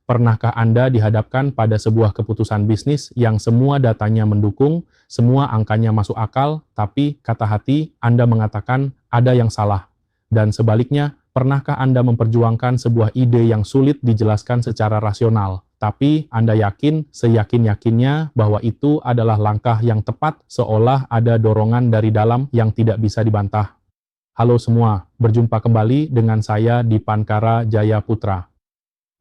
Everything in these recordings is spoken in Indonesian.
Pernahkah Anda dihadapkan pada sebuah keputusan bisnis yang semua datanya mendukung, semua angkanya masuk akal, tapi kata hati Anda mengatakan ada yang salah? Dan sebaliknya, pernahkah Anda memperjuangkan sebuah ide yang sulit dijelaskan secara rasional, tapi Anda yakin seyakin-yakinnya bahwa itu adalah langkah yang tepat seolah ada dorongan dari dalam yang tidak bisa dibantah? Halo semua, berjumpa kembali dengan saya di Pankara Jaya Putra.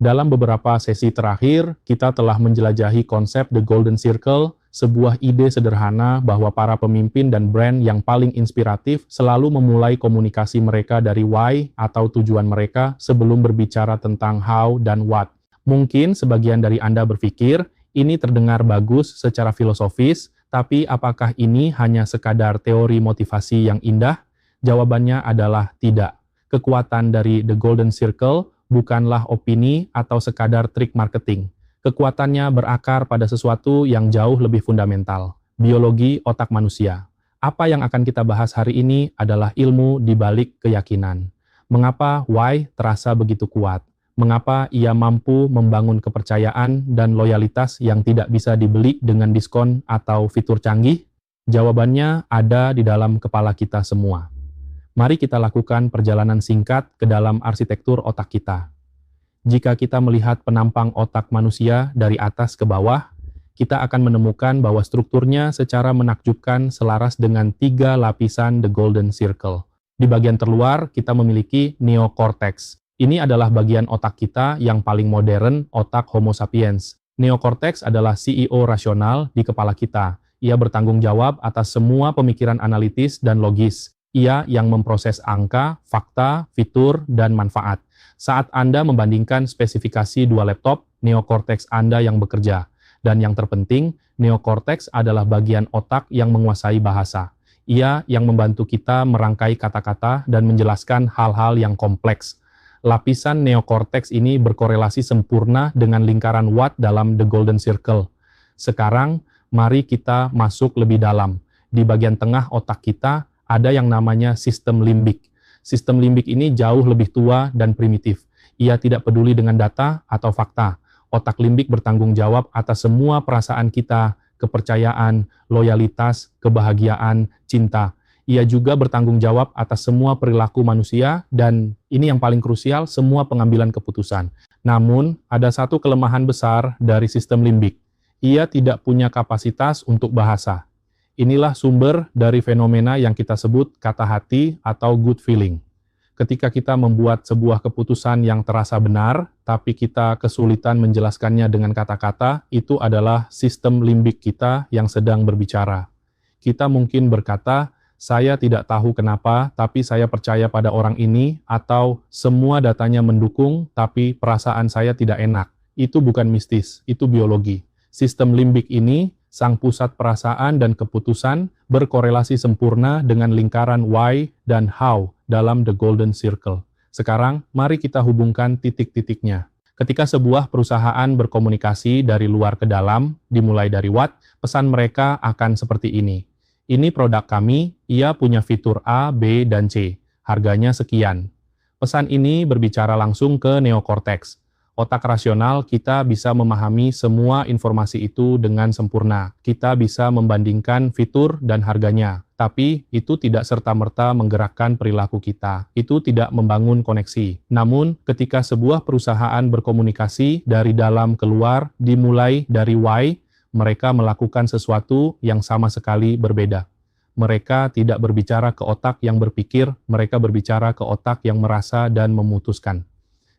Dalam beberapa sesi terakhir, kita telah menjelajahi konsep The Golden Circle, sebuah ide sederhana bahwa para pemimpin dan brand yang paling inspiratif selalu memulai komunikasi mereka dari why atau tujuan mereka sebelum berbicara tentang how dan what. Mungkin sebagian dari Anda berpikir, ini terdengar bagus secara filosofis, tapi apakah ini hanya sekadar teori motivasi yang indah? Jawabannya adalah tidak. Kekuatan dari The Golden Circle bukanlah opini atau sekadar trik marketing. Kekuatannya berakar pada sesuatu yang jauh lebih fundamental, biologi otak manusia. Apa yang akan kita bahas hari ini adalah ilmu di balik keyakinan. Mengapa why terasa begitu kuat? Mengapa ia mampu membangun kepercayaan dan loyalitas yang tidak bisa dibeli dengan diskon atau fitur canggih? Jawabannya ada di dalam kepala kita semua. Mari kita lakukan perjalanan singkat ke dalam arsitektur otak kita. Jika kita melihat penampang otak manusia dari atas ke bawah, kita akan menemukan bahwa strukturnya secara menakjubkan selaras dengan 3 lapisan The Golden Circle. Di bagian terluar, kita memiliki neocortex. Ini adalah bagian otak kita yang paling modern, otak Homo sapiens. Neocortex adalah CEO rasional di kepala kita. Ia bertanggung jawab atas semua pemikiran analitis dan logis. Ia yang memproses angka, fakta, fitur, dan manfaat. Saat Anda membandingkan spesifikasi 2 laptop, neokorteks Anda yang bekerja. Dan yang terpenting, neokorteks adalah bagian otak yang menguasai bahasa. Ia yang membantu kita merangkai kata-kata dan menjelaskan hal-hal yang kompleks. Lapisan neokorteks ini berkorelasi sempurna dengan lingkaran Watt dalam The Golden Circle. Sekarang, mari kita masuk lebih dalam. Di bagian tengah otak kita, ada yang namanya sistem limbik. Sistem limbik ini jauh lebih tua dan primitif. Ia tidak peduli dengan data atau fakta. Otak limbik bertanggung jawab atas semua perasaan kita, kepercayaan, loyalitas, kebahagiaan, cinta. Ia juga bertanggung jawab atas semua perilaku manusia dan ini yang paling krusial, semua pengambilan keputusan. Namun, ada satu kelemahan besar dari sistem limbik. Ia tidak punya kapasitas untuk bahasa. Inilah sumber dari fenomena yang kita sebut kata hati atau good feeling. Ketika kita membuat sebuah keputusan yang terasa benar, tapi kita kesulitan menjelaskannya dengan kata-kata, itu adalah sistem limbik kita yang sedang berbicara. Kita mungkin berkata, saya tidak tahu kenapa, tapi saya percaya pada orang ini, atau semua datanya mendukung, tapi perasaan saya tidak enak. Itu bukan mistis, itu biologi. Sistem limbik ini, sang pusat perasaan dan keputusan, berkorelasi sempurna dengan lingkaran why dan how dalam The Golden Circle. Sekarang, mari kita hubungkan titik-titiknya. Ketika sebuah perusahaan berkomunikasi dari luar ke dalam, dimulai dari what, pesan mereka akan seperti ini. Ini produk kami, ia punya fitur A, B, dan C. Harganya sekian. Pesan ini berbicara langsung ke neokorteks. Otak rasional kita bisa memahami semua informasi itu dengan sempurna. Kita bisa membandingkan fitur dan harganya. Tapi itu tidak serta-merta menggerakkan perilaku kita. Itu tidak membangun koneksi. Namun, ketika sebuah perusahaan berkomunikasi dari dalam keluar, dimulai dari why, mereka melakukan sesuatu yang sama sekali berbeda. Mereka tidak berbicara ke otak yang berpikir, mereka berbicara ke otak yang merasa dan memutuskan.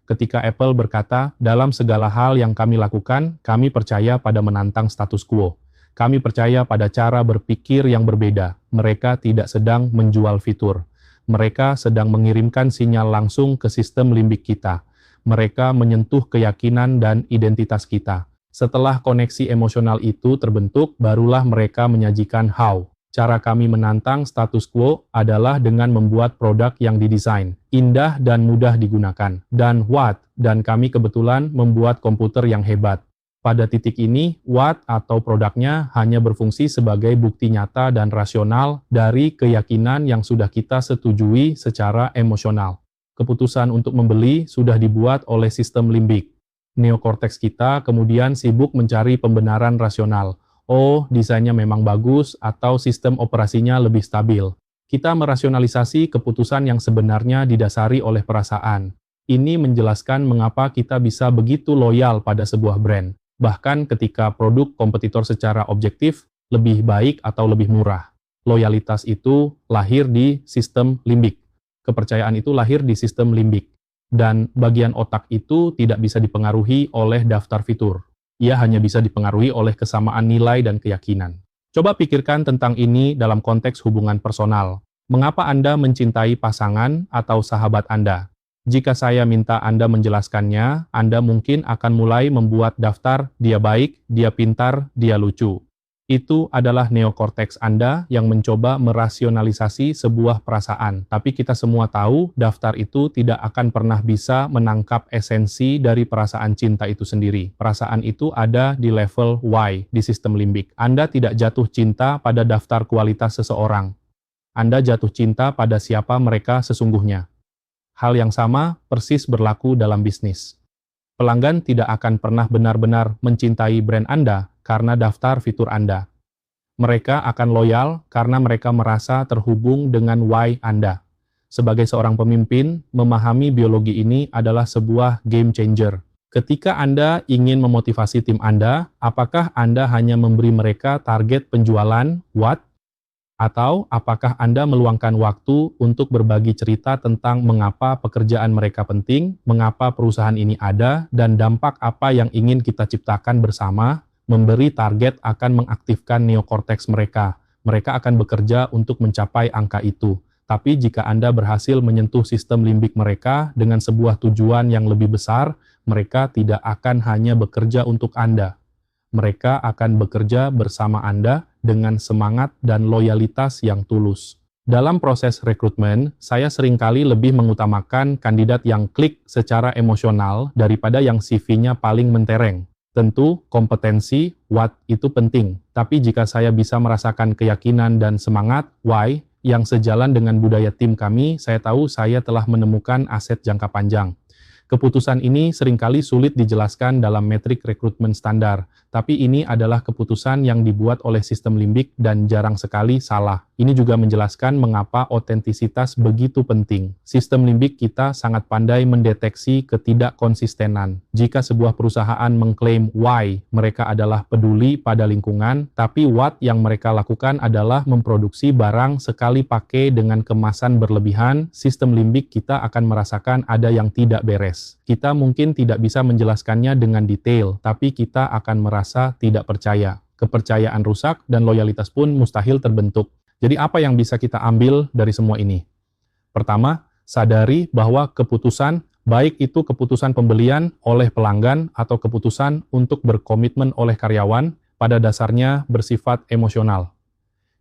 Ketika Apple berkata, dalam segala hal yang kami lakukan, kami percaya pada menantang status quo. Kami percaya pada cara berpikir yang berbeda. Mereka tidak sedang menjual fitur. Mereka sedang mengirimkan sinyal langsung ke sistem limbik kita. Mereka menyentuh keyakinan dan identitas kita. Setelah koneksi emosional itu terbentuk, barulah mereka menyajikan how. Cara kami menantang status quo adalah dengan membuat produk yang didesain, indah dan mudah digunakan. Dan what? Dan kami kebetulan membuat komputer yang hebat. Pada titik ini, what atau produknya hanya berfungsi sebagai bukti nyata dan rasional dari keyakinan yang sudah kita setujui secara emosional. Keputusan untuk membeli sudah dibuat oleh sistem limbik. Neokorteks kita kemudian sibuk mencari pembenaran rasional. Oh, desainnya memang bagus atau sistem operasinya lebih stabil. Kita merasionalisasi keputusan yang sebenarnya didasari oleh perasaan. Ini menjelaskan mengapa kita bisa begitu loyal pada sebuah brand, bahkan ketika produk kompetitor secara objektif lebih baik atau lebih murah. Loyalitas itu lahir di sistem limbik. Kepercayaan itu lahir di sistem limbik. Dan bagian otak itu tidak bisa dipengaruhi oleh daftar fitur. Ia hanya bisa dipengaruhi oleh kesamaan nilai dan keyakinan. Coba pikirkan tentang ini dalam konteks hubungan personal. Mengapa Anda mencintai pasangan atau sahabat Anda? Jika saya minta Anda menjelaskannya, Anda mungkin akan mulai membuat daftar dia baik, dia pintar, dia lucu. Itu adalah neokorteks Anda yang mencoba merasionalisasi sebuah perasaan. Tapi kita semua tahu daftar itu tidak akan pernah bisa menangkap esensi dari perasaan cinta itu sendiri. Perasaan itu ada di level Y, di sistem limbik. Anda tidak jatuh cinta pada daftar kualitas seseorang. Anda jatuh cinta pada siapa mereka sesungguhnya. Hal yang sama persis berlaku dalam bisnis. Pelanggan tidak akan pernah benar-benar mencintai brand Anda karena daftar fitur Anda. Mereka akan loyal karena mereka merasa terhubung dengan why Anda. Sebagai seorang pemimpin, memahami biologi ini adalah sebuah game changer. Ketika Anda ingin memotivasi tim Anda, apakah Anda hanya memberi mereka target penjualan, what? Atau apakah Anda meluangkan waktu untuk berbagi cerita tentang mengapa pekerjaan mereka penting, mengapa perusahaan ini ada, dan dampak apa yang ingin kita ciptakan bersama? Memberi target akan mengaktifkan neokorteks mereka. Mereka akan bekerja untuk mencapai angka itu. Tapi jika Anda berhasil menyentuh sistem limbik mereka dengan sebuah tujuan yang lebih besar, mereka tidak akan hanya bekerja untuk Anda. Mereka akan bekerja bersama Anda dengan semangat dan loyalitas yang tulus. Dalam proses rekrutmen, saya seringkali lebih mengutamakan kandidat yang klik secara emosional daripada yang CV-nya paling mentereng. Tentu, kompetensi, what, itu penting. Tapi jika saya bisa merasakan keyakinan dan semangat, why, yang sejalan dengan budaya tim kami, saya tahu saya telah menemukan aset jangka panjang. Keputusan ini seringkali sulit dijelaskan dalam metrik rekrutmen standar, tapi ini adalah keputusan yang dibuat oleh sistem limbik dan jarang sekali salah. Ini juga menjelaskan mengapa otentisitas begitu penting. Sistem limbik kita sangat pandai mendeteksi ketidakkonsistenan. Jika sebuah perusahaan mengklaim why mereka adalah peduli pada lingkungan, tapi what yang mereka lakukan adalah memproduksi barang sekali pakai dengan kemasan berlebihan, sistem limbik kita akan merasakan ada yang tidak beres. Kita mungkin tidak bisa menjelaskannya dengan detail, tapi kita akan merasa tidak percaya. Kepercayaan rusak dan loyalitas pun mustahil terbentuk. Jadi apa yang bisa kita ambil dari semua ini? Pertama, sadari bahwa keputusan, baik itu keputusan pembelian oleh pelanggan atau keputusan untuk berkomitmen oleh karyawan, pada dasarnya bersifat emosional.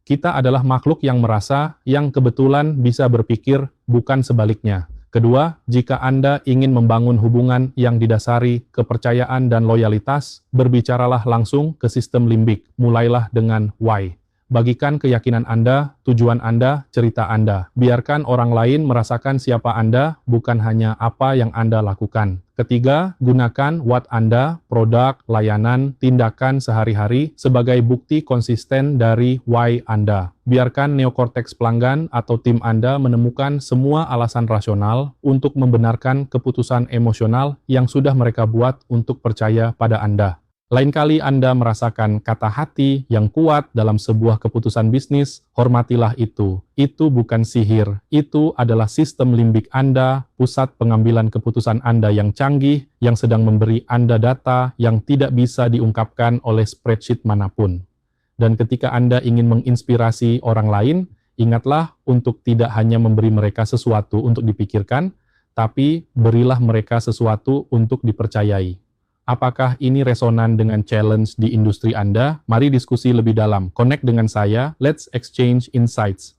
Kita adalah makhluk yang merasa, yang kebetulan bisa berpikir, bukan sebaliknya. Kedua, jika Anda ingin membangun hubungan yang didasari kepercayaan dan loyalitas, berbicaralah langsung ke sistem limbik. Mulailah dengan why. Bagikan keyakinan Anda, tujuan Anda, cerita Anda. Biarkan orang lain merasakan siapa Anda, bukan hanya apa yang Anda lakukan. Ketiga, gunakan what Anda, produk, layanan, tindakan sehari-hari sebagai bukti konsisten dari why Anda. Biarkan neokorteks pelanggan atau tim Anda menemukan semua alasan rasional untuk membenarkan keputusan emosional yang sudah mereka buat untuk percaya pada Anda. Lain kali Anda merasakan kata hati yang kuat dalam sebuah keputusan bisnis, hormatilah itu. Itu bukan sihir, itu adalah sistem limbik Anda, pusat pengambilan keputusan Anda yang canggih, yang sedang memberi Anda data yang tidak bisa diungkapkan oleh spreadsheet manapun. Dan ketika Anda ingin menginspirasi orang lain, ingatlah untuk tidak hanya memberi mereka sesuatu untuk dipikirkan, tapi berilah mereka sesuatu untuk dipercayai. Apakah ini resonan dengan challenge di industri Anda? Mari diskusi lebih dalam. Connect dengan saya, let's exchange insights.